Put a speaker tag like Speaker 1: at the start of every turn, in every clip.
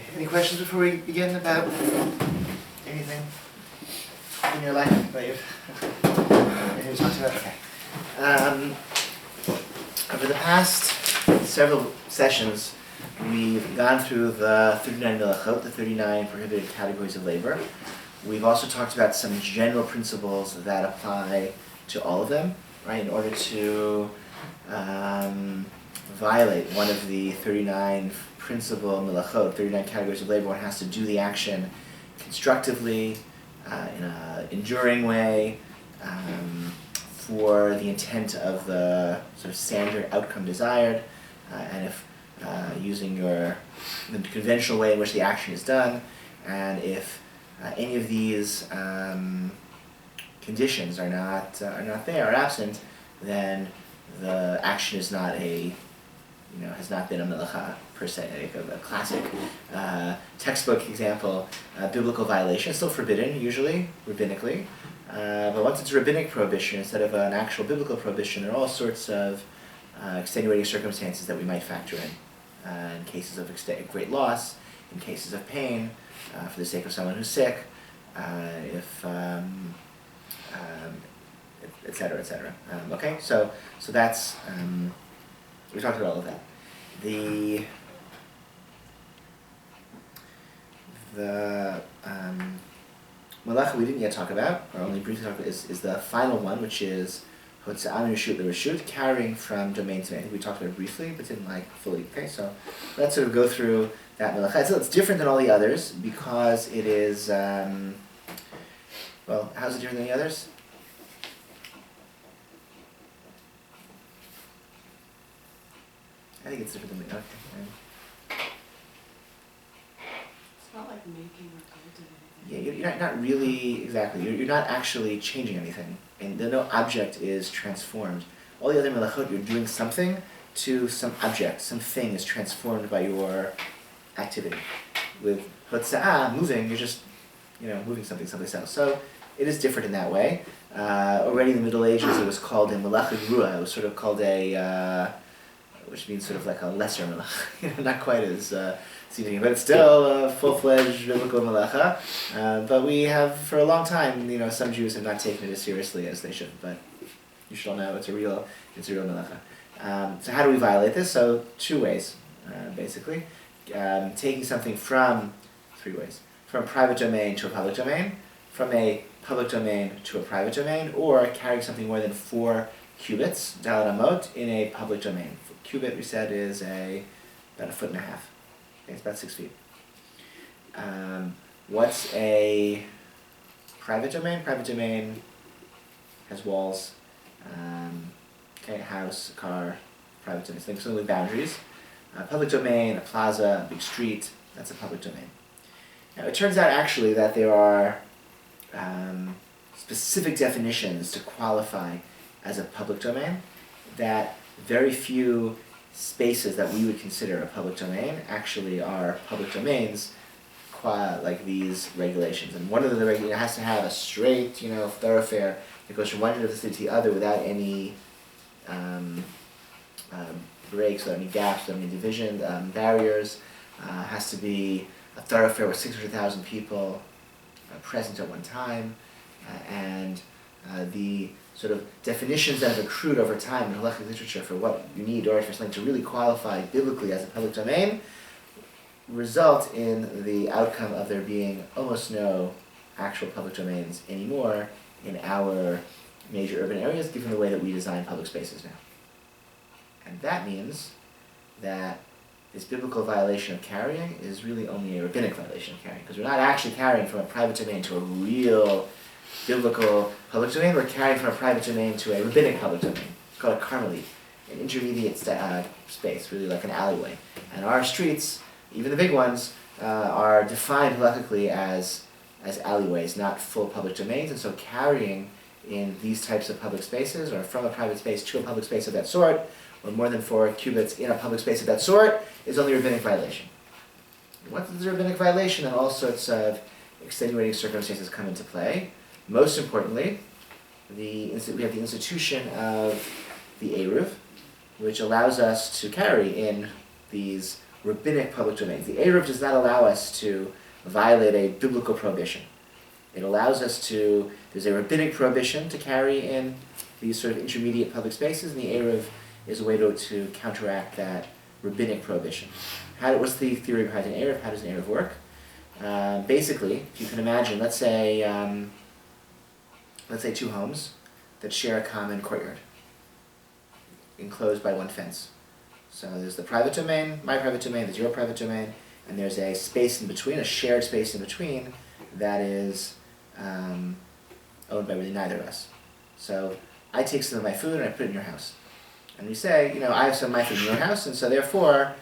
Speaker 1: Okay, any questions before we begin about anything in your life? Anything we talked about? Okay. Over the past several sessions, we've gone through the 39 melachot, the 39 prohibited categories of labor. We've also talked about some general principles that apply to all of them, right? In order to violate one of the 39 principal melachot, 39 categories of labor, one has to do the action constructively, in an enduring way, for the intent of the sort of standard outcome desired, and if using the conventional way in which the action is done, and if any of these conditions are not there, are absent, then the action is not has not been a melacha per se. A classic textbook example, biblical violation, still forbidden usually, rabbinically, but once it's a rabbinic prohibition instead of an actual biblical prohibition, there are all sorts of extenuating circumstances that we might factor in cases of great loss, in cases of pain, for the sake of someone who's sick, et cetera, et cetera. Okay, so that's we talked about all of that. The malacha we didn't yet talk about, or only briefly talk about, is the final one, which is hotza'ah reshut l'reshut, carrying from domain to domain. I think we talked about it briefly, but didn't fully. Okay, so let's sort of go through that malacha. So it's different than all the others because it is. Well, how's it different than the others? I think it's different than the okay.
Speaker 2: It's not like making or cultivating.
Speaker 1: Yeah, you're not really, exactly. You're not actually changing anything, and no object is transformed. All the other melachot, you're doing something to some object, something is transformed by your activity. With hotza'ah, moving, you're just moving something someplace else. So it is different in that way. Already in the Middle Ages, it was called a melacha grua. It was sort of called a which means sort of like a lesser melacha, not quite as seeming, but it's still a full-fledged biblical melacha. But we have, for a long time, some Jews have not taken it as seriously as they should. But you should all know it's a real melacha. So how do we violate this? So two ways, basically. Taking something from three ways: from a private domain to a public domain, from a public domain to a private domain, or carrying something more than 4 cubits, daled amot, in a public domain. Cubit, we said, is about 1.5 feet. Okay, it's about 6 feet. What's a private domain? Private domain has walls, house, car, private domain, something with boundaries. Public domain, a plaza, a big street, that's a public domain. Now, it turns out actually that there are specific definitions to qualify as a public domain, that very few spaces that we would consider a public domain actually are public domains, like these regulations. And one of the regulations has to have a straight, thoroughfare that goes from one end of the city to the other without any breaks, without any gaps, without any division, barriers. Has to be a thoroughfare with 600,000 people present at one time, and the sort of definitions that have accrued over time in halachic literature for what you need in order for something to really qualify biblically as a public domain result in the outcome of there being almost no actual public domains anymore in our major urban areas, given the way that we design public spaces now. And that means that this biblical violation of carrying is really only a rabbinic violation of carrying, because we're not actually carrying from a private domain to a real biblical public domain. We're carrying from a private domain to a rabbinic public domain. It's called a carmelit, an intermediate space, really like an alleyway. And our streets, even the big ones, are defined halakhically as alleyways, not full public domains. And so carrying in these types of public spaces, or from a private space to a public space of that sort, or more than 4 cubits in a public space of that sort, is only a rabbinic violation. Once there's a rabbinic violation, then all sorts of extenuating circumstances come into play. Most importantly, we have the institution of the Eruv, which allows us to carry in these rabbinic public domains. The Eruv does not allow us to violate a biblical prohibition. It allows us to, there's a rabbinic prohibition to carry in these sort of intermediate public spaces, and the Eruv is a way to counteract that rabbinic prohibition. What's the theory behind an Eruv? How does an Eruv work? Basically, if you can imagine, let's say two homes that share a common courtyard, enclosed by one fence. So there's the private domain, my private domain, there's your private domain, and there's a space in between, a shared space in between, that is owned by really neither of us. So I take some of my food and I put it in your house. And we say, I have some of my food in your house, and so therefore,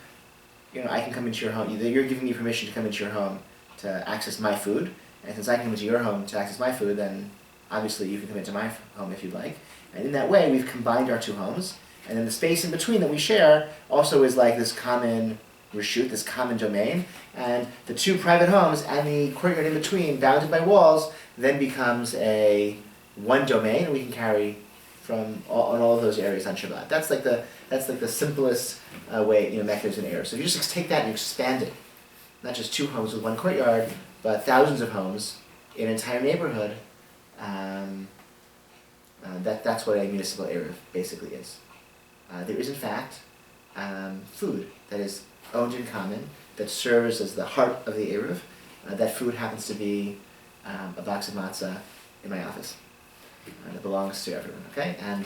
Speaker 1: I can come into your home. You're giving me permission to come into your home to access my food, and since I can come into your home to access my food, then obviously you can come into my home if you'd like. And in that way, we've combined our two homes, and then the space in between that we share also is like this common reshut, this common domain, and the two private homes and the courtyard in between, bounded by walls, then becomes one domain, and we can carry on all of those areas on Shabbat. That's like the simplest way, mechanism in Eruv. So if you just take that and you expand it, not just two homes with one courtyard, but thousands of homes in an entire neighborhood, that's what a municipal Eruv basically is. There is in fact food that is owned in common, that serves as the heart of the Eruv. That food happens to be a box of matzah in my office. That belongs to everyone, okay? And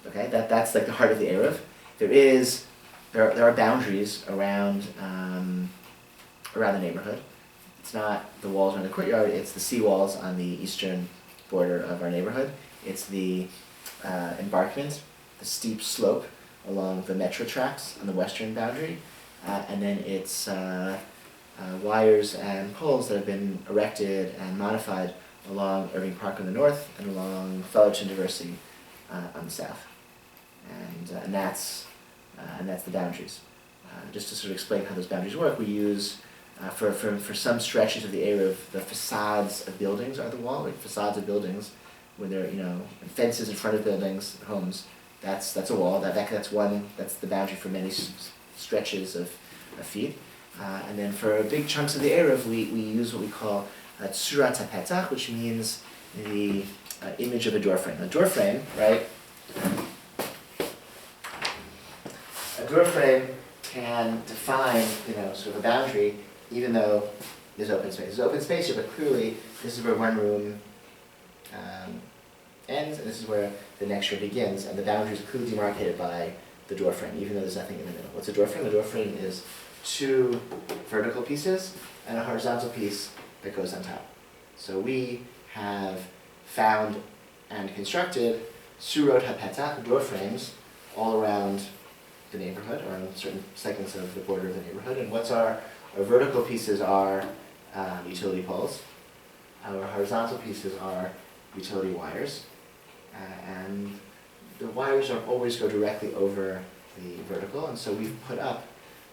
Speaker 1: that's like the heart of the Eruv. There are boundaries around the neighborhood. It's not the walls around the courtyard, it's the seawalls on the eastern border of our neighborhood. It's the embankment, the steep slope along the metro tracks on the western boundary, and then it's wires and poles that have been erected and modified along Irving Park on the north and along Fullerton Diversity on the south, and that's the boundaries. Just to sort of explain how those boundaries work, we use for some stretches of the Eruv, the facades of buildings are the wall. Like facades of buildings, where there are fences in front of buildings, homes. That's a wall. That's the boundary for many stretches of feet. And then for big chunks of the Eruv, we use what we call tsurat hapetach, which means the image of a door frame. A door frame, right? A door frame can define, sort of a boundary, even though there's open space. There's open space here, but clearly this is where one room ends, and this is where the next room begins, and the boundaries are clearly demarcated by the door frame, even though there's nothing in the middle. What's a door frame? A door frame is two vertical pieces and a horizontal piece that goes on top. So we have found and constructed surot hapetach, door frames, all around the neighborhood, or on certain segments of the border of the neighborhood. And what's our vertical pieces are utility poles. Our horizontal pieces are utility wires. And the wires don't always go directly over the vertical, and so we've put up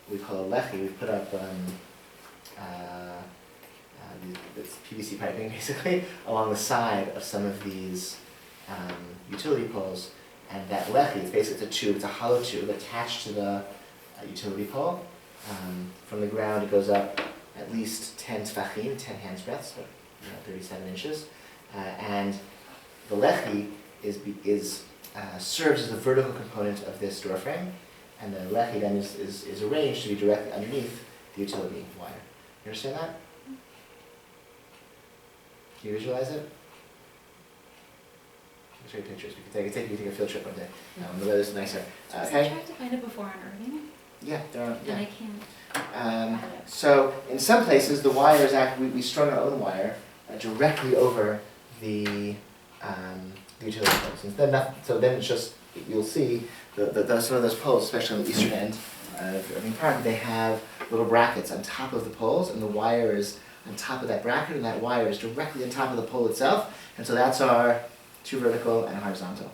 Speaker 1: what we call a lechi. We've put up this PVC piping basically along the side of some of these utility poles, and that lechi, it's basically a tube, it's a hollow tube attached to the utility pole. From the ground it goes up at least 10 tefachim, 10 hands breadths, so 37 inches, and the lechi serves as the vertical component of this door frame, and the lechi then is arranged to be directly underneath the utility wire. You understand that? Can you visualize it? I'll show you pictures. We can take a field trip one day. The weather's nicer.
Speaker 2: Was I tried to find it before on Irving?
Speaker 1: Yeah, there are. Yeah.
Speaker 2: And I can't.
Speaker 1: So in some places, the wire is we strung our own wire directly over the utility poles. And then it's just, you'll see some of those poles, especially on the eastern end of Irving Park, they have little brackets on top of the poles, and the wire is on top of that bracket, and that wire is directly on top of the pole itself. And so that's our two vertical and a horizontal.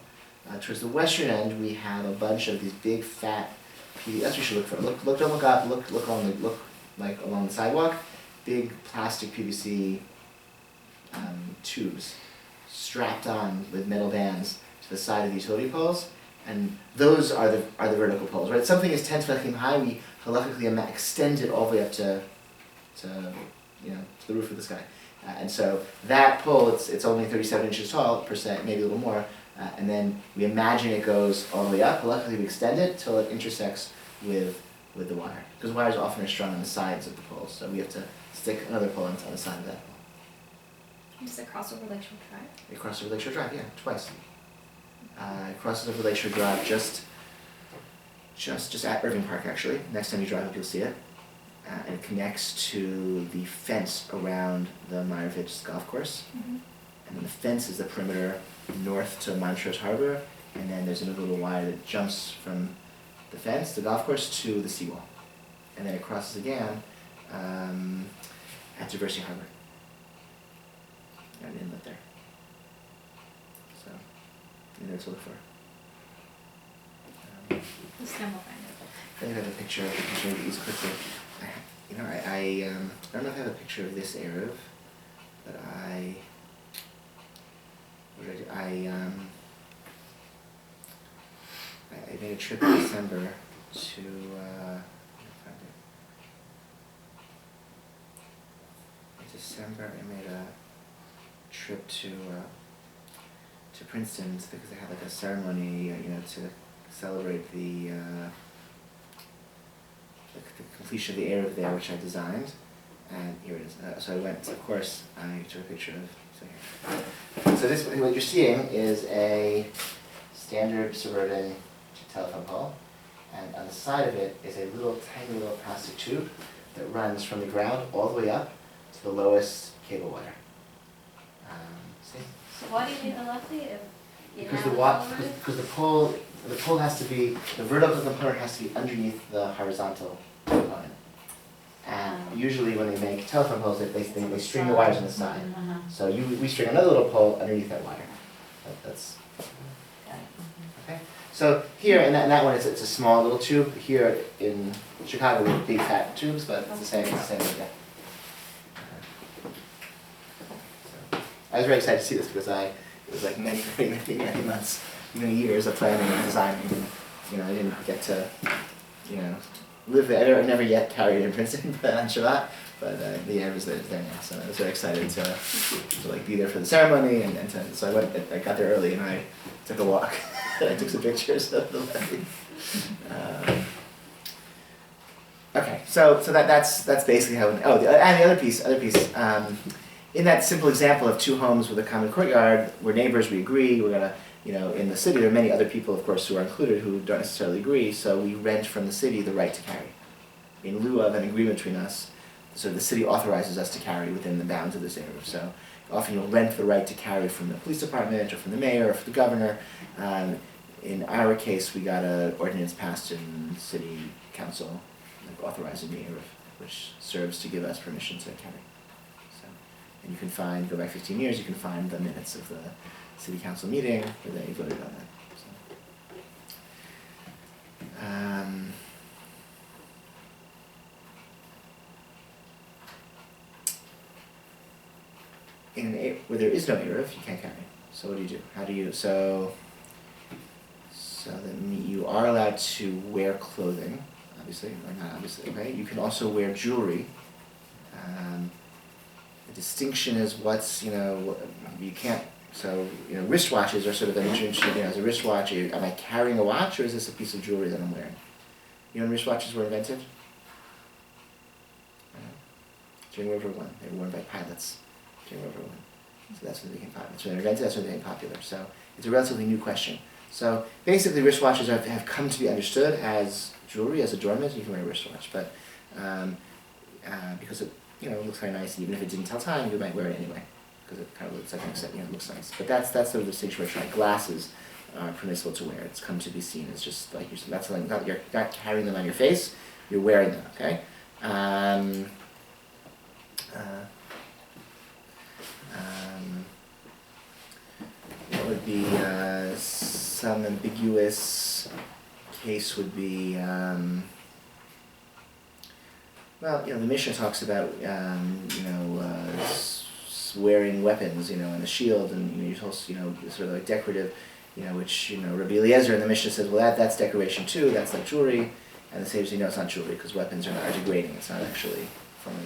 Speaker 1: Towards the western end, we have a bunch of these big, fat PVC. That's what you should look for. Don't look up. Look along the sidewalk. Big plastic PVC tubes strapped on with metal bands to the side of the utility poles, and those are the vertical poles. Right? Something is 10 tefachim high. We halakhically extend it all the way up to the roof of the sky. And so that pole, it's only 37 inches tall, percent, maybe a little more, and then we imagine it goes all the way up. Luckily, we extend it till it intersects with the wire, because wires often are strung on the sides of the poles, so we have to stick another pole on the side of that pole.
Speaker 2: Does it cross over Lakeshore Drive?
Speaker 1: It crosses over Lakeshore Drive, yeah, twice. It crosses over Lakeshore Drive just at Irving Park, actually. Next time you drive up, you'll see it. And it connects to the fence around the Meyerowitz golf course.
Speaker 2: Mm-hmm.
Speaker 1: And then the fence is the perimeter north to Montrose Harbor, and then there's another little wire that jumps from the fence, the golf course, to the seawall. And then it crosses again at Diversity Harbor. And inlet there. So, you know to look for.
Speaker 2: This time we'll find it.
Speaker 1: I think I have a picture. I can show you these quickly. I don't know if I have a picture of this Erev, but what did I do? I made a trip in December to, let me find it. In December, I made a trip to Princeton because they had like a ceremony, to celebrate the completion of the Erev there, which I designed, and here it is. So I went, of course, I took a picture of. So this, what you're seeing is a standard suburban telephone pole, and on the side of it is a tiny little plastic tube that runs from the ground all the way up to the lowest cable wire. See?
Speaker 2: So why do you need the lefty if you
Speaker 1: Because
Speaker 2: have
Speaker 1: because the pole has to be, the vertical component has to be underneath the horizontal component. And usually when they make telephone poles, they string the wires on the side. So we string another little pole underneath that wire. That's okay. So here in that one, it's a small little tube. Here in Chicago, we have big fat tubes, but it's the same idea. So I was very excited to see this because it was like many months, many years of planning and designing. I didn't get to, live there. I never yet carried in Princeton on Shabbat, but I was there now, so I was very excited to be there for the ceremony, so I got there early and I took a walk. I took some pictures of the levee. Okay, so that's basically how. And the other piece. In that simple example of two homes with a common courtyard, we're neighbors, we agree, we're gonna, in the city there are many other people, of course, who are included who don't necessarily agree, so we rent from the city the right to carry. In lieu of an agreement between us, so the city authorizes us to carry within the bounds of this area. So often you'll rent the right to carry from the police department or from the mayor or from the governor. In our case, we got an ordinance passed in city council authorizing the area, which serves to give us permission to carry. And you can go back 15 years, you can find the minutes of the city council meeting where they voted on that. Where there is no Erev, you can't carry. So what do you do? How do you, so that you are allowed to wear clothing, obviously, or not obviously, right? You can also wear jewelry. The distinction is you can't, wristwatches are sort of an interesting, as a wristwatch, am I carrying a watch or is this a piece of jewelry that I'm wearing? When wristwatches were invented? During World War I, they were worn by pilots during World War I. So that's when they became popular. That's when they were invented, that's when they became popular. So it's a relatively new question. So basically wristwatches have come to be understood as jewelry, as adornment. You can wear a wristwatch, but because it looks very nice, and even if it didn't tell time, you might wear it anyway, because it kind of looks like it looks nice. But that's sort of the distinction we're trying. Glasses are permissible to wear. It's come to be seen as just like you're not carrying them on your face, you're wearing them. Okay. What would be some ambiguous case would be. The Mishnah talks about wearing weapons, and a shield, and you're also, sort of like decorative, which Rabbi Eliezer in the Mishnah says, well, that's decoration too. That's like jewelry. And the sages say, no, it's not jewelry, because weapons are degrading, it's not actually,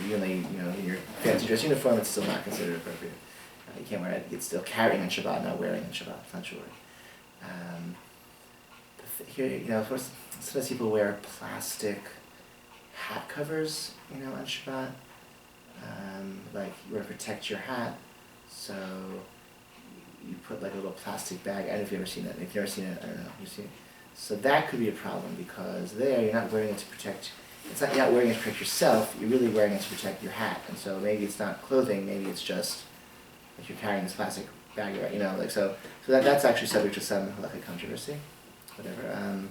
Speaker 1: even though in your fancy dress uniform, it's still not considered appropriate. You can't wear it, it's still carrying on Shabbat, not wearing on Shabbat, it's not jewelry. Here, of course, sometimes people wear plastic hat covers, on Shabbat. Like you want to protect your hat, so you put like a little plastic bag. I don't know if you've ever seen that. If you've never seen it, I don't know. You've seen it. So that could be a problem because there you're not wearing it to protect. You're not wearing it to protect yourself. You're really wearing it to protect your hat. And so maybe it's not clothing. Maybe it's just like you're carrying this plastic bag, right? So that's actually subject to some halakhic controversy. Whatever.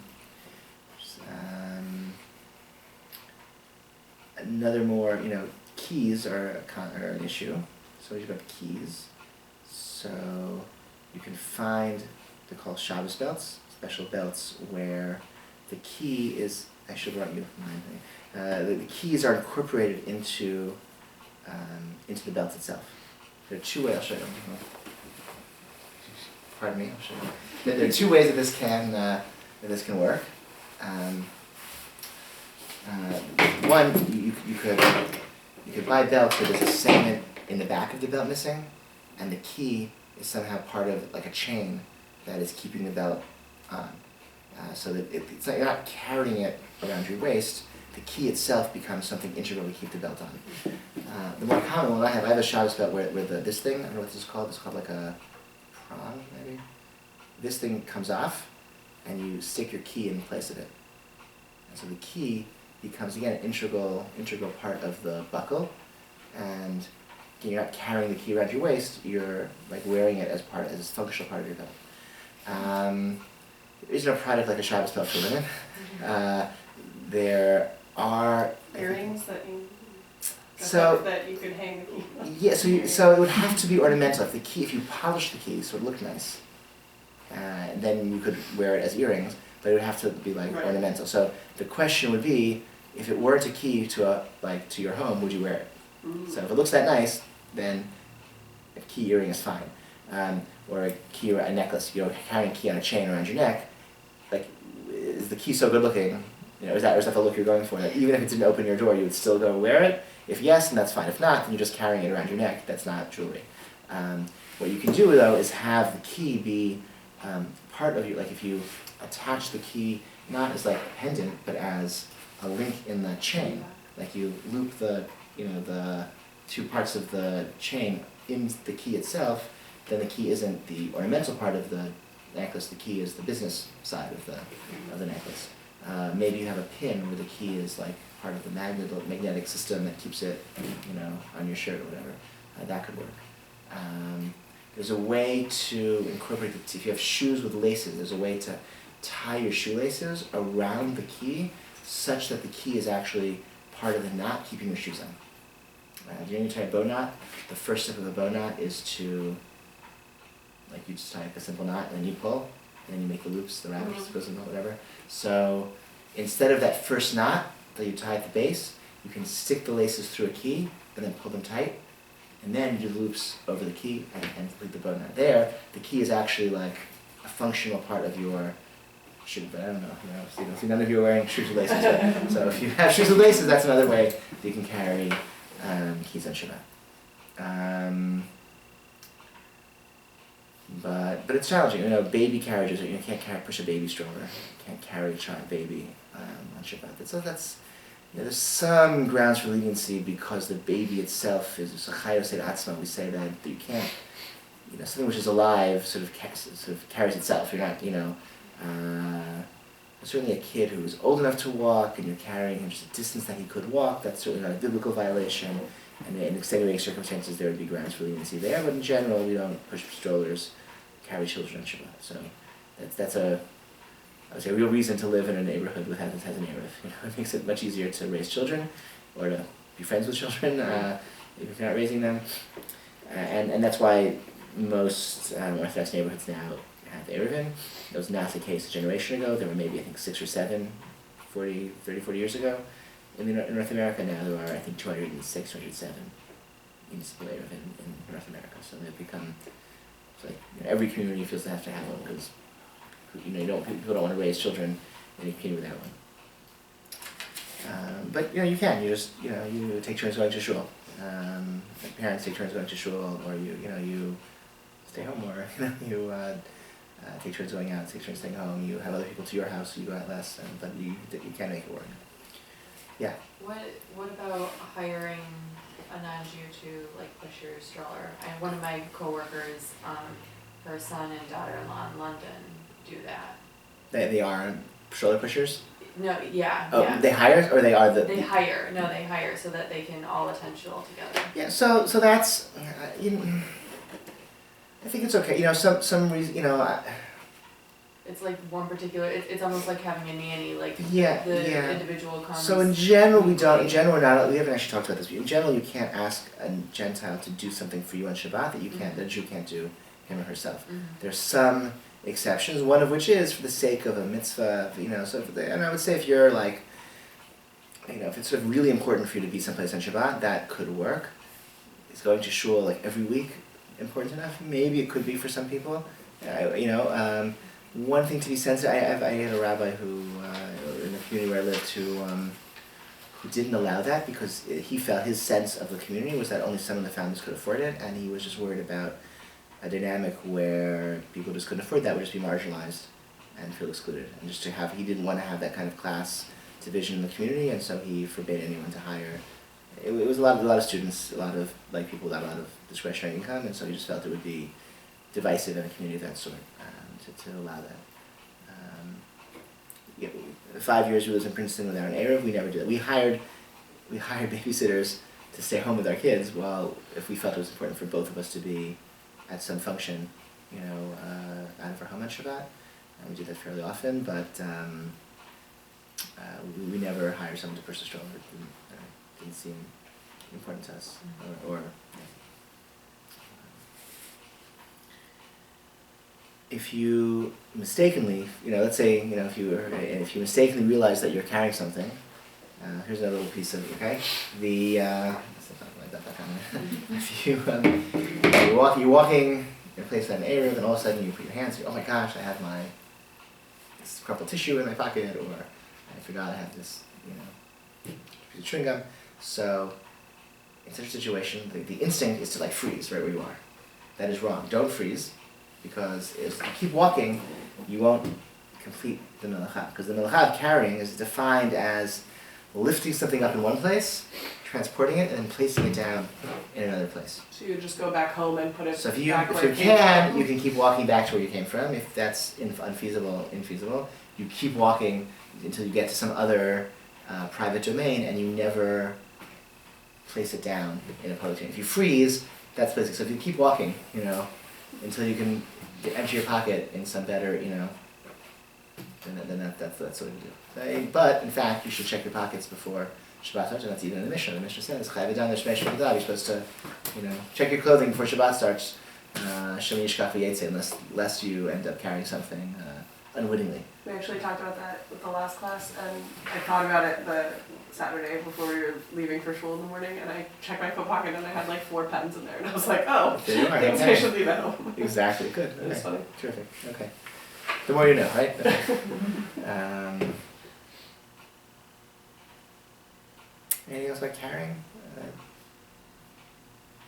Speaker 1: Another more, keys are an issue. So we've got keys. So you can find, they're called Shabbos belts, special belts where the key is, I should write you mine. The keys are incorporated into the belt itself. There are two ways, I'll show you. Pardon me, I'll show you. There are two ways that this can work. One, you could buy belts where there's a segment in the back of the belt missing, and the key is somehow part of like a chain that is keeping the belt on. So that it's not, you're not carrying it around your waist. The key itself becomes something integral to keep the belt on. The more common one I have a Shabbos belt where this thing, I don't know what this is called. It's called like a prong, maybe. This thing comes off, and you stick your key in place of it. And so the key becomes, again, an integral part of the buckle, and again, you're not carrying the key around your waist, you're like wearing it as a functional part of your belt. There is no product like a Shabbos belt for women. There are
Speaker 3: earrings that you could hang the key.
Speaker 1: Yeah, so it would have to be ornamental. If you polish the key so it looked nice, then you could wear it as earrings, but it would have to be like ornamental. So the question would be, if it were to key to your home, would you wear it? Mm-hmm. So if it looks that nice, then a key earring is fine. Or a necklace, carrying a key on a chain around your neck, is the key so good looking? Is that the look you're going for? That even if it didn't open your door, you would still go wear it? If yes, then that's fine. If not, then you're just carrying it around your neck. That's not jewelry. What you can do though is have the key be part of your, if you attach the key not as like a pendant, but as a link in the chain. Like you loop the two parts of the chain in the key itself, then the key isn't the ornamental part of the necklace, the key is the business side of the necklace. Maybe you have a pin where the key is like part of the magnetic system that keeps it, on your shirt or whatever. That could work. There's a way to incorporate if you have shoes with laces, there's a way to tie your shoelaces around the key such that the key is actually part of the knot keeping your shoes on. When you tie a bow knot, the first step of a bow knot is to, you just tie a simple knot and then you pull, and then you make the loops, the rabbits, whatever. So instead of that first knot that you tie at the base, you can stick the laces through a key and then pull them tight, and then you do the loops over the key and complete the bow knot. There, the key is actually like a functional part of your shoe, but I don't know, see none of you are wearing shoes with laces. So if you have shoes with laces, that's another way that you can carry keys on Shabbat. But it's challenging. Baby carriages, you can't push a baby stroller, you can't carry a child baby on Shabbat. So there's some grounds for leniency because the baby itself is a chayos et atzma. We say that you can't, something which is alive sort of carries itself. You're not, certainly a kid who is old enough to walk and you're carrying him just a distance that he could walk, that's certainly not a biblical violation. And in extenuating circumstances, there would be grounds for leniency there. But in general, we don't push strollers, carry children on Shabbat. So that's a real reason to live in a neighborhood that has an Eruv. It makes it much easier to raise children, or to be friends with children, if you're not raising them. And that's why most Orthodox neighborhoods now have Eruvin. That was not the case a generation ago. There were maybe, 6 or 7, 40 years ago. In North America now there are, 206, 207 municipal Eruvin in North America. So they've become, every community feels they have to have one because, people don't want to raise children in a community without one. But you can. You take turns going to shul. Like parents take turns going to shul, or you stay home more. You take turns going out, take turns staying home. You have other people to your house, so you go out less, but you can make it work. Yeah.
Speaker 4: What about hiring a non-Jew to like push your stroller? One of my coworkers, her son and daughter-in-law in London do that.
Speaker 1: They are stroller pushers?
Speaker 4: No, yeah,
Speaker 1: Oh,
Speaker 4: yeah.
Speaker 1: they hire, or they are the...
Speaker 4: They hire so that they can all attend shul together.
Speaker 1: Yeah, so that's, I think it's okay. Some reason,
Speaker 4: It's like one particular, it's almost like having a nanny, like
Speaker 1: Yeah,
Speaker 4: the
Speaker 1: yeah.
Speaker 4: individual comes.
Speaker 1: So in general, we don't. In general, we're not. We haven't actually talked about this. But in general, you can't ask a Gentile to do something for you on Shabbat that you can't. That a Jew can't do him or herself. There's some exceptions. One of which is for the sake of a mitzvah. So and I would say if you're like, if it's sort of really important for you to be someplace on Shabbat, that could work. Is going to shul like every week important enough? Maybe it could be for some people. One thing to be sensitive, I had a rabbi who, in the community where I lived, who didn't allow that because he felt his sense of the community was that only some of the families could afford it, and he was just worried about a dynamic where people just couldn't afford that would just be marginalized and feel excluded. And he didn't want to have that kind of class division in the community, and so he forbade anyone to hire. It was a lot of students, a lot of people without a lot of discretionary income, and so he just felt it would be divisive in a community of that sort. To allow that. 5 years we lived in Princeton without an Erev, we never did that. We hired babysitters to stay home with our kids while, if we felt it was important for both of us to be at some function, out of our home on Shabbat. And we did that fairly often, but we never hired someone to push the stroller. It didn't seem important to us. If you mistakenly, let's say, if you mistakenly realize that you're carrying something, here's another little piece of, okay? If you're walking in a place that an Erev, and all of a sudden you put your hands, oh my gosh, I have this crumpled tissue in my pocket, or I forgot I have this, piece of chewing gum. So, in such a situation, the instinct is to freeze right where you are. That is wrong. Don't freeze. Because if you keep walking, you won't complete the melacha. Because the melacha of carrying is defined as lifting something up in one place, transporting it, and then placing it down in another place.
Speaker 3: So you just go back home and put it
Speaker 1: So if
Speaker 3: back
Speaker 1: you
Speaker 3: where it came
Speaker 1: can,
Speaker 3: from?
Speaker 1: you can keep walking back to where you came from. If that's infeasible, you keep walking until you get to some other private domain, and you never place it down in a public domain. If you freeze, that's placing. So if you keep walking, until you can empty your pocket in some better, then that's what you do. But in fact, you should check your pockets before Shabbat starts, and that's even in the Mishnah. The Mishnah says, you're supposed to, check your clothing before Shabbat starts, lest you end up carrying something unwittingly.
Speaker 3: We actually talked about that with the last class, and I thought about it the Saturday before we were leaving for shul in the morning, and I checked my coat pocket and I had 4 pens in there, and I was like, oh,
Speaker 1: There you are,
Speaker 3: thanks,
Speaker 1: okay.
Speaker 3: I should leave at home.
Speaker 1: Exactly, good.
Speaker 3: It was
Speaker 1: Okay.
Speaker 3: funny.
Speaker 1: Terrific, okay. The more you know, right? Anything else about carrying?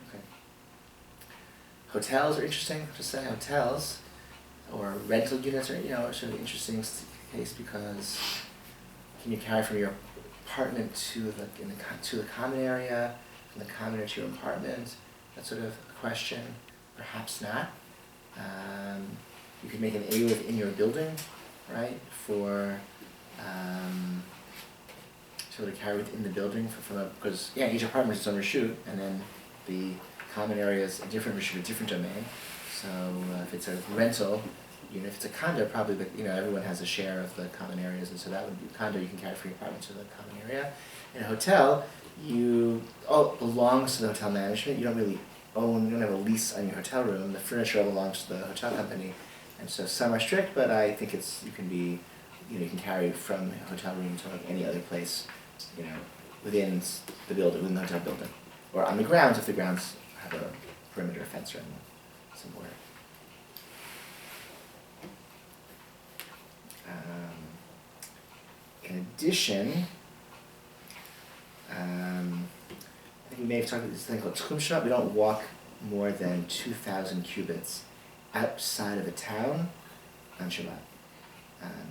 Speaker 1: Okay. Hotels are interesting. Just say hotels or rental units are sort of interesting case because can you carry from your apartment to the common area, from the common area to your apartment? That's sort of a question. Perhaps not. You could make an area within your building, right? For to carry within the building because each apartment is its own reshut, and then the common area is a different reshut, a different domain. So if it's a rental unit, if it's a condo, probably, but everyone has a share of the common areas, and so that would be a condo. You can carry from your apartment to the common area. In a hotel, all belongs to the hotel management. You don't really own. You don't have a lease on your hotel room. The furniture all belongs to the hotel company, and so some are strict, but I think you can carry from a hotel room to any other place, within the building, within the hotel building, or on the grounds if the grounds have a perimeter fence around them somewhere. In addition, I think we may have talked about this thing called Tchum Shabbat. We don't walk more than 2,000 cubits outside of a town on Shabbat,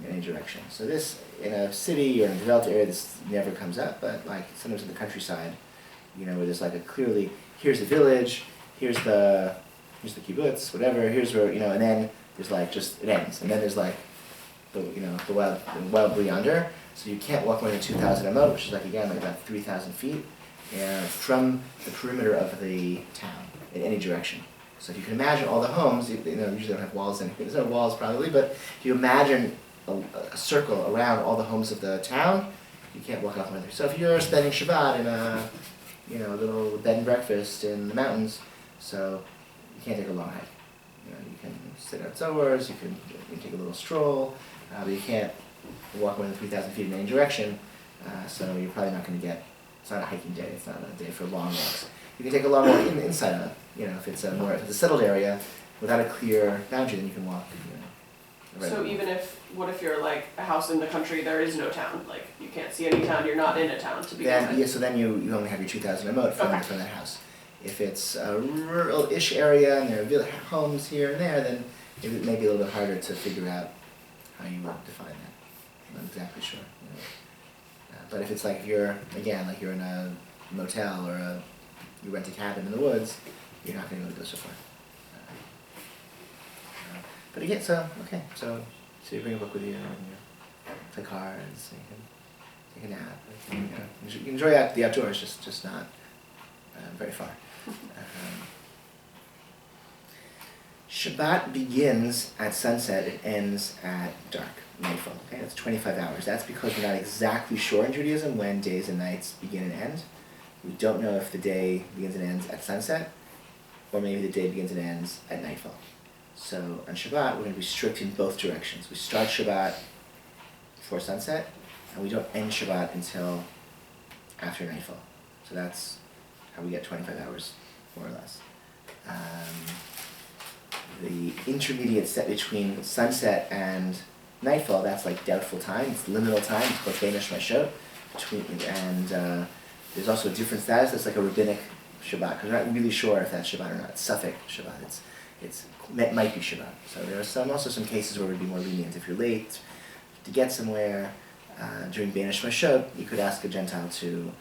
Speaker 1: in any direction. So this, in a city or in a developed area, this never comes up, but like sometimes in the countryside, where there's like a clearly, here's the village, here's the kibbutz, whatever, here's where, and then there's like just, it ends, and then there's like the wild blue yonder. So you can't walk more than 2,000 amot, which is like again like about 3,000 feet, from the perimeter of the town in any direction. So if you can imagine all the homes, usually don't have walls in. There's no walls probably, but if you imagine a circle around all the homes of the town, you can't walk off more than. So if you're spending Shabbat in a little bed and breakfast in the mountains, so you can't take a long hike. You can sit outdoors, you can take a little stroll, but you can't walk more than 3,000 feet in any direction, so you're probably not going to get, it's not a hiking day, it's not a day for long walks. You can take a long walk inside of, if it's a settled area, without a clear boundary, then you can walk,
Speaker 3: So what if you're like a house in the country, there is no town, like you can't see any town, you're not in a town to begin with?
Speaker 1: Yeah, so then you only have your 2,000 amot from that house. If it's a rural-ish area and there are homes here and there, then it may be a little bit harder to figure out how you would define that. I'm not exactly sure. But if it's like you're in a motel or you rent a cabin in the woods, you're not going to be able to go so far. But again, so you bring a book with you and you play cards, and you can take a nap. You can enjoy the outdoors, just not very far. Shabbat begins at sunset, it ends at dark, nightfall. Okay, that's 25 hours. That's because we're not exactly sure in Judaism when days and nights begin and end. We don't know if the day begins and ends at sunset, or maybe the day begins and ends at nightfall. So on Shabbat, we're going to be strict in both directions. We start Shabbat before sunset, and we don't end Shabbat until after nightfall. So that's how we get 25 hours, more or less. The intermediate set between sunset and nightfall, that's like doubtful time, it's liminal time, it's called Beinish Mashot. And there's also a different status, that's like a rabbinic Shabbat, because we're not really sure if that's Shabbat or not. It's Suffolk Shabbat, it might be Shabbat. So there are also some cases where it would be more lenient. If you're late to get somewhere during Beinish Mashot, you could ask a Gentile to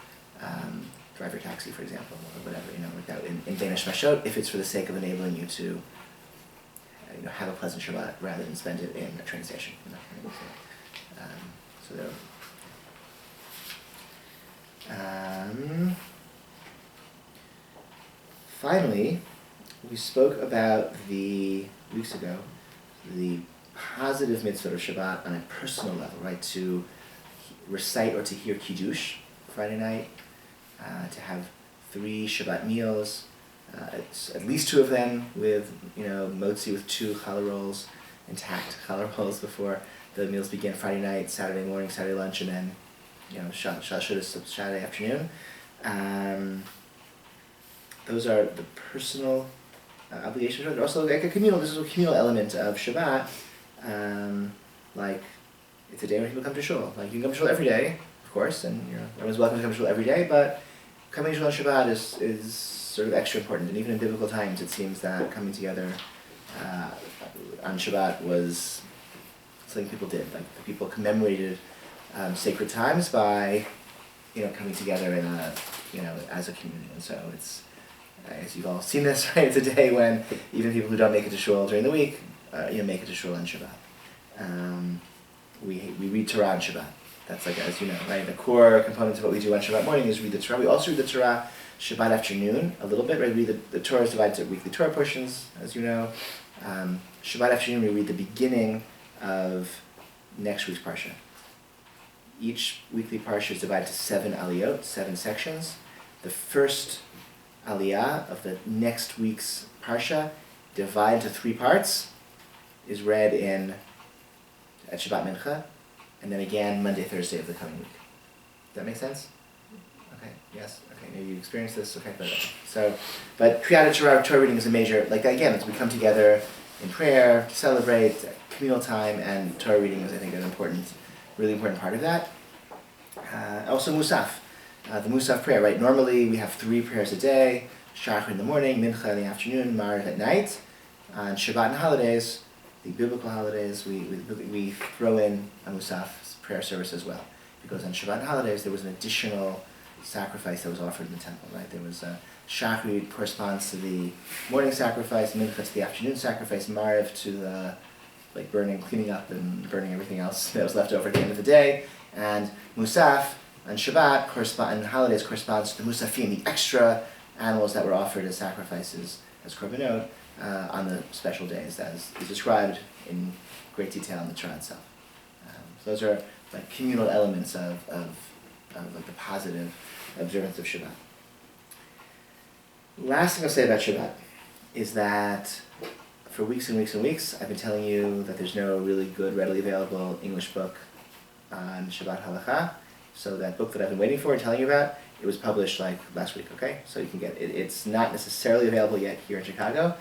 Speaker 1: drive your taxi, for example, or whatever, like that in Beinish Mashot, if it's for the sake of enabling you to have a pleasant Shabbat rather than spend it in a train station. So there. Finally, we spoke about weeks ago, the positive mitzvah of Shabbat on a personal level, right? To recite or to hear Kiddush Friday night, to have 3 Shabbat meals, it's at least 2 of them with, motzi with 2 challah rolls, intact challah rolls before the meals begin Friday night, Saturday morning, Saturday lunch, and then, Saturday afternoon. Those are the personal obligations. But also, like this is a communal element of Shabbat. Like, it's a day when people come to shul. Like, you can come to shul every day, of course, and everyone's welcome to come to shul every day, but coming to shul on Shabbat is sort of extra important. And even in biblical times, it seems that coming together on Shabbat was something people did. Like, the people commemorated sacred times by, coming together in as a community. And so it's, as you've all seen this, right? It's a day when even people who don't make it to shul during the week, make it to shul on Shabbat. We read Torah on Shabbat. That's like, as you know, right? The core components of what we do on Shabbat morning is read the Torah. We also read the Torah Shabbat afternoon a little bit, right? We read the Torah is divided into weekly Torah portions, as you know. Shabbat afternoon we read the beginning of next week's parsha. Each weekly parsha is divided to 7 aliyot, 7 sections. The first aliyah of the next week's parsha, divided into 3 parts, is read at Shabbat Mincha, and then again Monday, Thursday of the coming week. Does that make sense? Okay, yes, okay, maybe you experienced this, okay, but Kriyat Torah reading is a major, like that again, as we come together in prayer, to celebrate, communal time, and Torah reading is, I think, an important, really important part of that. Also Musaf. The Musaf prayer, right? Normally we have 3 prayers a day, Shachar in the morning, Mincha in the afternoon, Mariv at night. On Shabbat and holidays, the biblical holidays, we throw in a Musaf prayer service as well. Because on Shabbat and holidays there was an additional sacrifice that was offered in the temple, right? There was Shachrit corresponds to the morning sacrifice, Mincha to the afternoon sacrifice, Mariv to the burning, cleaning up and burning everything else that was left over at the end of the day, and Musaf on Shabbat and holidays corresponds to the Musafim, the extra animals that were offered as sacrifices, as korbanot, on the special days, as is described in great detail in the Torah itself. So those are like communal elements of like the positive observance of Shabbat. Last thing I'll say about Shabbat is that for weeks and weeks and weeks, I've been telling you that there's no really good, readily available English book on Shabbat Halacha. So that book that I've been waiting for and telling you about, it was published like last week, okay? So you can get it. It's not necessarily available yet here in Chicago.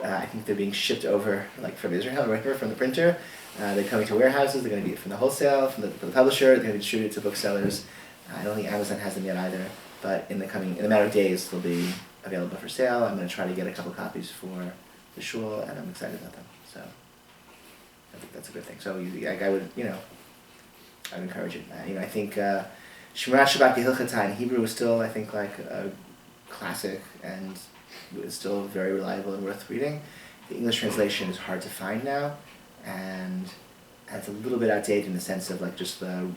Speaker 1: I think they're being shipped over like from Israel, right, from the printer. They're coming to warehouses. They're going to be from the wholesale, from the publisher. They're going to be distributed to booksellers. I don't think Amazon has them yet either. But in a matter of days, they'll be available for sale. I'm going to try to get a couple copies for the shul, and I'm excited about them. So I think that's a good thing. So I would, I'd encourage it. I think Shemirat Shabbat Gehilchata in Hebrew is still, I think, like a classic and is still very reliable and worth reading. The English translation is hard to find now, and it's a little bit outdated in the sense of like just the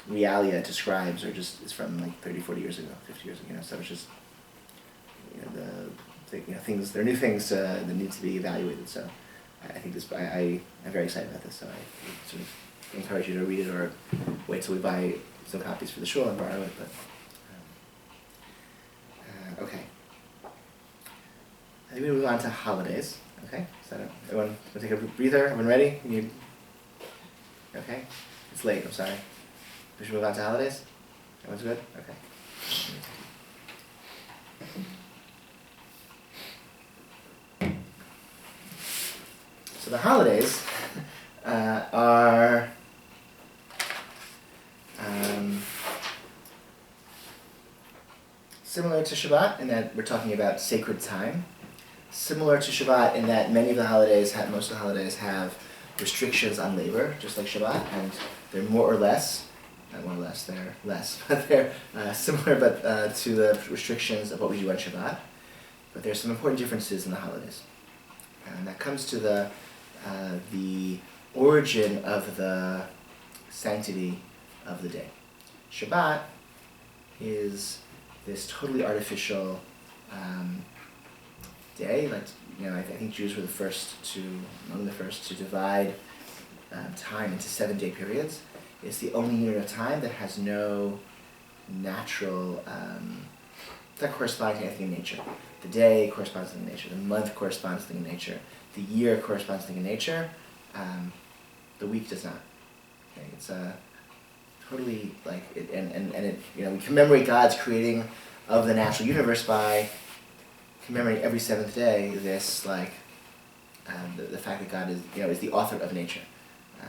Speaker 1: realia it describes is from like 30, 40 years ago, 50 years ago. So it's just things. There are new things that need to be evaluated. So I think I'm very excited about this. So I sort of encourage you to read it or wait till we buy some copies for the shul and borrow it. But okay. I think we move on to holidays. Okay, so everyone want to take a breather? Everyone ready? Okay, it's late. I'm sorry. We should move on to holidays. Everyone's good. Okay. So the holidays are similar to Shabbat in that we're talking about sacred time. Similar to Shabbat in that most of the holidays have restrictions on labor, just like Shabbat, and they're more or less, not more or less, they're less, but they're similar to the restrictions of what we do on Shabbat. But there's some important differences in the holidays. And that comes to the origin of the sanctity of the day. Shabbat is this totally artificial day. I think Jews were among the first to divide time into 7-day periods. It's the only unit of time that has no natural, that corresponds to anything in nature. The day corresponds to the nature. The month corresponds to the nature. The year corresponds to the nature. The week does not. Okay? It's totally we commemorate God's creating of the natural universe by commemorating every 7th day this the fact that God is the author of nature,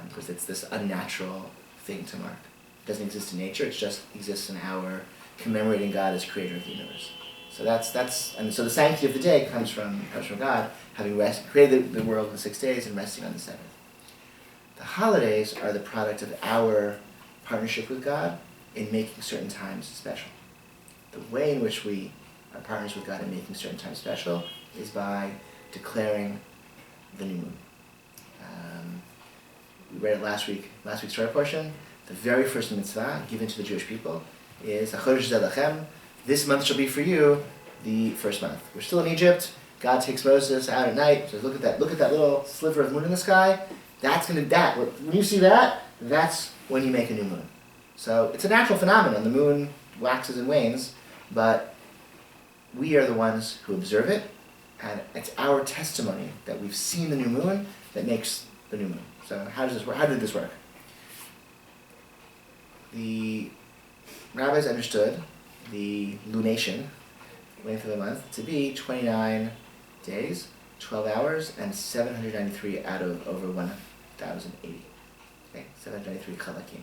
Speaker 1: because it's this unnatural thing to mark. It doesn't exist in nature. It just exists in our commemorating God as creator of the universe. So so the sanctity of the day comes from God having created the world in 6 days and resting on the 7th. The holidays are the product of our partnership with God in making certain times special. The way in which we are partners with God in making certain times special is by declaring the new moon. We read it last week's Torah portion. The very first mitzvah given to the Jewish people is "Achodesh zeh lachem." This month shall be for you the first month. We're still in Egypt. God takes Moses out at night. Says, look at that little sliver of moon in the sky. When you see that, that's when you make a new moon. So it's a natural phenomenon. The moon waxes and wanes, but we are the ones who observe it, and it's our testimony that we've seen the new moon that makes the new moon. So how does this work? How did this work? The rabbis understood the lunation, length of a month, to be 29 days, 12 hours, and 793 out of over 1,080. Okay, 793 chalakim,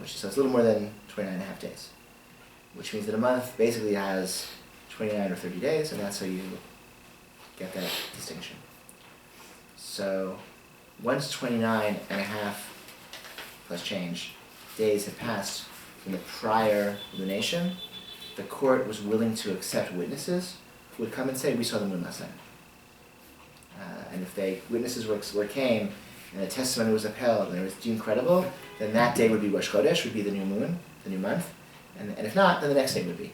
Speaker 1: so it's a little more than 29 and a half days. which means that a month basically has 29 or 30 days, and that's how you get that distinction. So once 29 and a half plus change days had passed from the prior lunation, the court was willing to accept witnesses who would come and say, we saw the moon last night. And if witnesses came and the testimony was upheld and it was deemed credible, then that day would be Rosh Chodesh, would be the new moon, the new month. And if not, then the next day would be.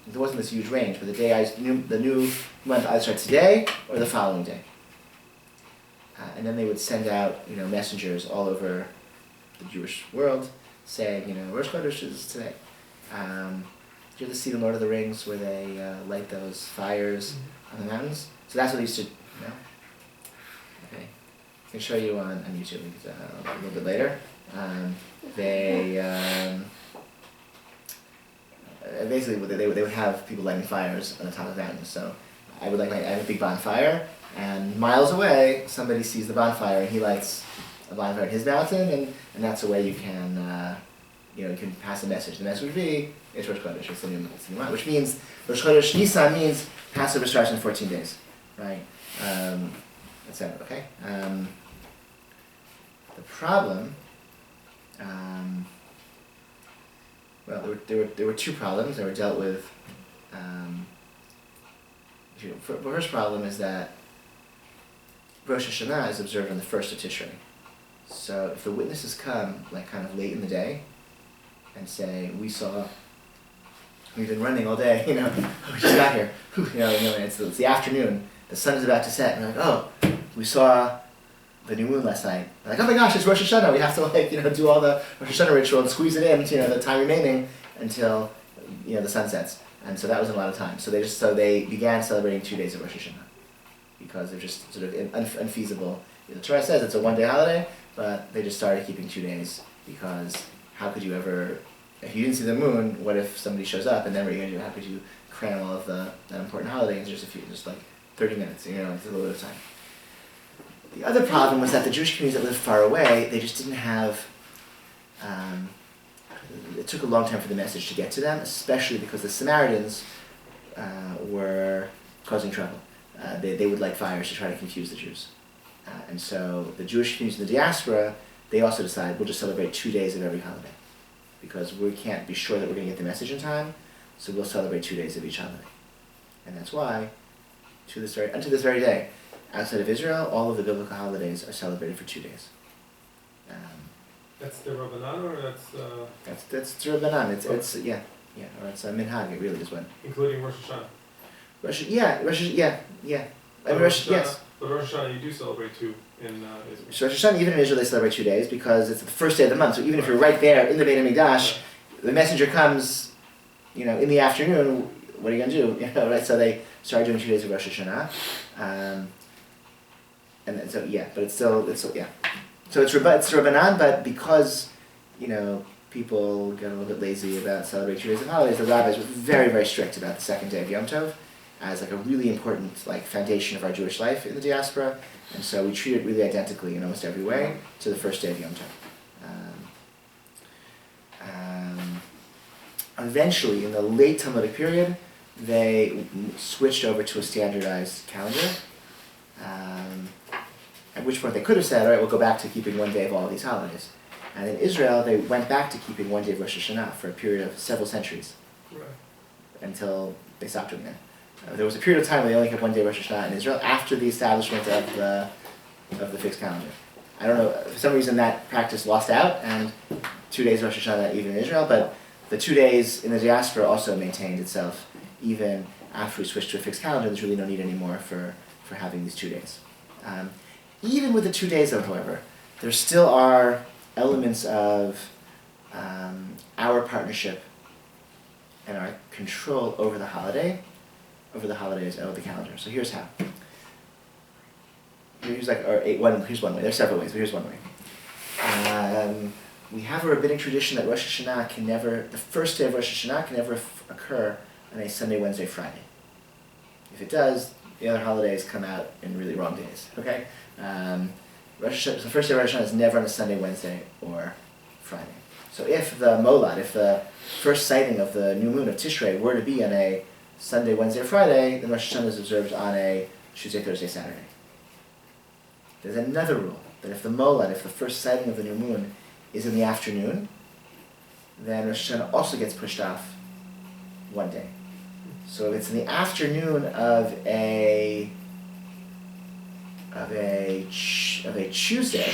Speaker 1: There wasn't this huge range, but the new month either starts today or the following day. And then they would send out, messengers all over the Jewish world saying, Rosh Chodesh is today. Did you ever see the Lord of the Rings where they light those fires on the mountains? So that's what they used to, Okay. I can show you on YouTube a little bit later. Basically they would have people lighting fires on the top of mountains. So I have a big bonfire, and miles away somebody sees the bonfire and he lights a bonfire in his mountain, and that's a way you can you can pass a message. The message would be, it's Rosh Chodesh, it's the new month, which means Rosh Chodesh Nisan means Passover starts in 14 days, right? Etc. Okay. The problem, well, there were two problems that were dealt with. The first problem is that Rosh Hashanah is observed on the 1st of Tishrei. So if the witnesses come kind of late in the day and say, we've been running all day, we just got here, it's the afternoon, the sun is about to set, and we're like, oh, we saw the new moon last night. We're like, oh my gosh, it's Rosh Hashanah, we have to do all the Rosh Hashanah ritual and squeeze it in, the time remaining until, the sun sets. And so that wasn't a lot of time. So they began celebrating 2 days of Rosh Hashanah, because they're just sort of unfeasible. The Torah says it's a one-day holiday, but they just started keeping 2 days, because how could you ever, if you didn't see the moon, what if somebody shows up, and then what are you going to do? How could you cram all of that important holiday into just like 30 minutes, it's a little bit of time. The other problem was that the Jewish communities that lived far away, they just didn't have, it took a long time for the message to get to them, especially because the Samaritans were causing trouble. They would light fires to try to confuse the Jews. And so the Jewish communities in the diaspora, they also decided, we'll just celebrate 2 days of every holiday, because we can't be sure that we're going to get the message in time, so we'll celebrate 2 days of each holiday. And that's why, unto this very day, outside of Israel, all of the biblical holidays are celebrated for 2 days.
Speaker 5: That's the Rabbanan, or
Speaker 1: That's the Rabbanan. It's or it's a minhag. It really is what.
Speaker 5: including Rosh Hashanah?
Speaker 1: Yes.
Speaker 5: But Rosh Hashanah you do celebrate too in Israel.
Speaker 1: So Rosh Hashanah, even in Israel, they celebrate 2 days because it's the first day of the month. So even if you're right there in the Beit HaMikdash, the messenger comes, in the afternoon. What are you going to do? Right? So they started doing 2 days of Rosh Hashanah, and so but it's still. So it's Rabbanan, but because people get a little bit lazy about celebrating 2 days of holidays, the rabbis were very, very strict about the second day of Yom Tov as a really important foundation of our Jewish life in the diaspora, and so we treat it really identically in almost every way to the first day of Yom Tov. Eventually, in the late Talmudic period, they switched over to a standardized calendar. At which point they could have said, all right, we'll go back to keeping 1 day of all of these holidays. And in Israel, they went back to keeping 1 day of Rosh Hashanah for a period of several centuries, until they stopped doing that. There was a period of time where they only kept 1 day of Rosh Hashanah in Israel after the establishment of the fixed calendar. I don't know, for some reason that practice lost out, and 2 days of Rosh Hashanah even in Israel, but the 2 days in the diaspora also maintained itself even after we switched to a fixed calendar. There's really no need anymore for having these 2 days. Even with the 2 days, though, however, there still are elements of our partnership and our control over the holidays, over the calendar. So here's how. Here's one way. There's several ways, but here's one way. We have a rabbinic tradition that Rosh Hashanah the first day of Rosh Hashanah can never occur on a Sunday, Wednesday, Friday. If it does, the other holidays come out in really wrong days. Okay. The first day of Rosh Hashanah is never on a Sunday, Wednesday, or Friday. So if the molad, if the first sighting of the new moon of Tishrei were to be on a Sunday, Wednesday, or Friday, then Rosh Hashanah is observed on a Tuesday, Thursday, Saturday. There's another rule, that if the molad, if the first sighting of the new moon is in the afternoon, then Rosh Hashanah also gets pushed off one day. So if it's in the afternoon of a Tuesday,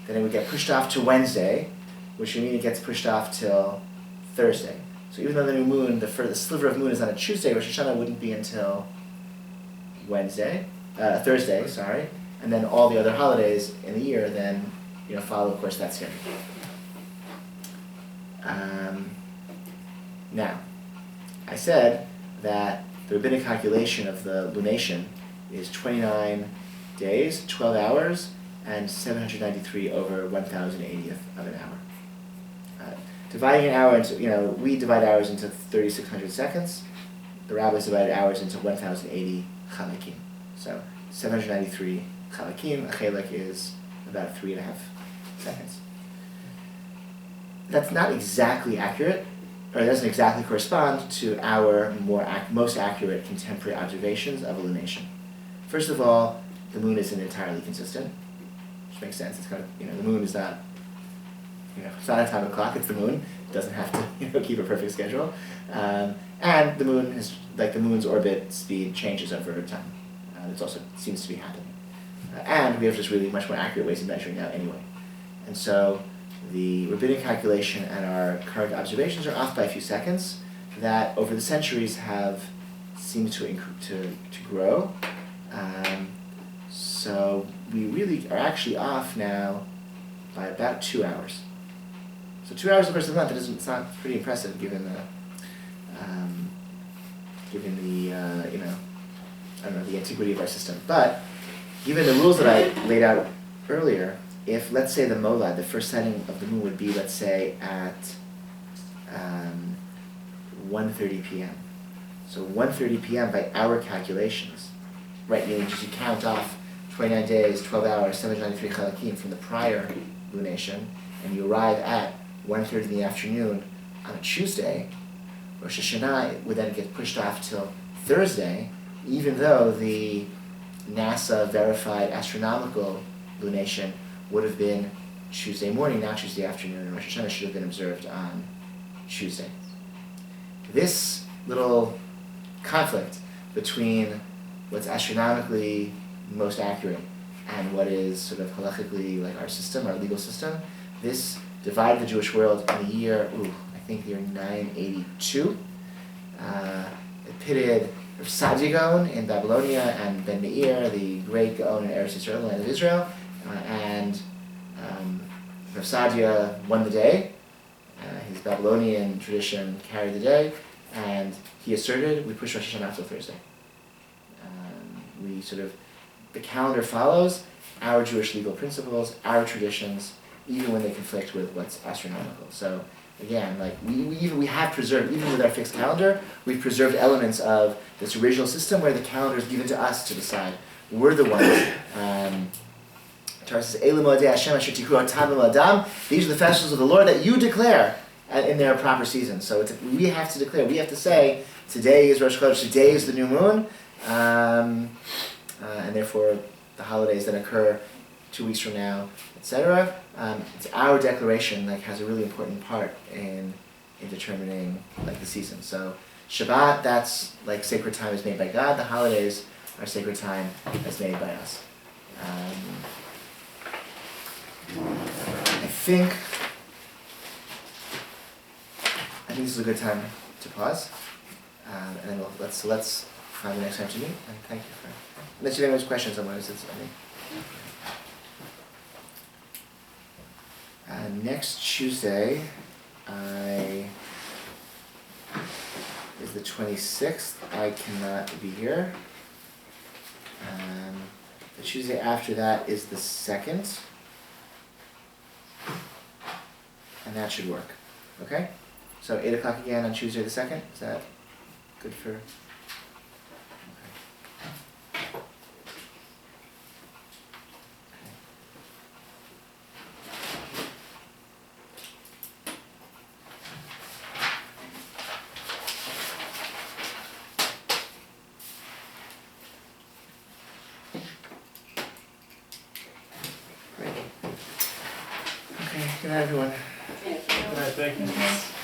Speaker 1: then it would get pushed off to Wednesday, which would mean it gets pushed off till Thursday. So even though the new moon, the sliver of moon is on a Tuesday, Rosh Hashanah wouldn't be until Thursday, sorry, and then all the other holidays in the year then follow, of course, that schedule. Now, I said that the rabbinic calculation of the lunation is 29 days, 12 hours, and 793 over 1,080th of an hour. Dividing an hour into, we divide hours into 3,600 seconds. The rabbis divided hours into 1,080 chalakim. So 793 chalakim, a chalak is about 3.5 seconds. That's not exactly accurate, or it doesn't exactly correspond to our most accurate contemporary observations of a lunation. First of all, the moon isn't entirely consistent, which makes sense. It's kind of, the moon is not, it's not an atomic clock, it's the moon. It doesn't have to, keep a perfect schedule. And the moon is, like the moon's orbit speed changes over time. It also seems to be happening. And we have just really much more accurate ways of measuring now anyway. And so the rabbinic calculation and our current observations are off by a few seconds that over the centuries have seemed to grow. So we really are actually off now by about 2 hours. So 2 hours, of course, a month, it's not pretty impressive given the the antiquity of our system. But given the rules that I laid out earlier, if, let's say, the molad, the first sighting of the moon would be, let's say, at 1:30 p.m. So 1:30 p.m. by our calculations, right, meaning just you count off 29 days, 12 hours, 793 chalakim from the prior lunation, and you arrive at 1:30 in the afternoon on a Tuesday, Rosh Hashanah would then get pushed off till Thursday, even though the NASA-verified astronomical lunation would have been Tuesday morning, not Tuesday afternoon, and Rosh Hashanah should have been observed on Tuesday. This little conflict between what's astronomically most accurate and what is sort of halachically like our system, our legal system, this divided the Jewish world in the year, I think the year 982. It pitted Rav Sadia Gaon in Babylonia and Ben Meir, the great Gaon in Eretz Yisrael, the land of Israel, and Rav Sadia won the day. His Babylonian tradition carried the day, and he asserted we push Rosh Hashanah till Thursday. The calendar follows our Jewish legal principles, our traditions, even when they conflict with what's astronomical. So again, like we have preserved, even with our fixed calendar, we've preserved elements of this original system where the calendar is given to us to decide. We're the ones. Torah says, these are the festivals of the Lord that you declare in their proper season. So we have to declare, we have to say, today is Rosh Chodesh, today is the new moon, and therefore the holidays that occur 2 weeks from now, etc. It's our declaration has a really important part in determining the season. So Shabbat, that's sacred time is made by God. The holidays are sacred time as made by us. I think this is a good time to pause, and then let's find the next time to meet. And thank you for. Unless you have any questions on what it is, next Tuesday is the 26th. I cannot be here. The Tuesday after that is the 2nd. And that should work. Okay? So 8 o'clock again on Tuesday the 2nd. Is that good for... Okay. Good night, everyone.
Speaker 2: Thank you.
Speaker 5: All right, thank you.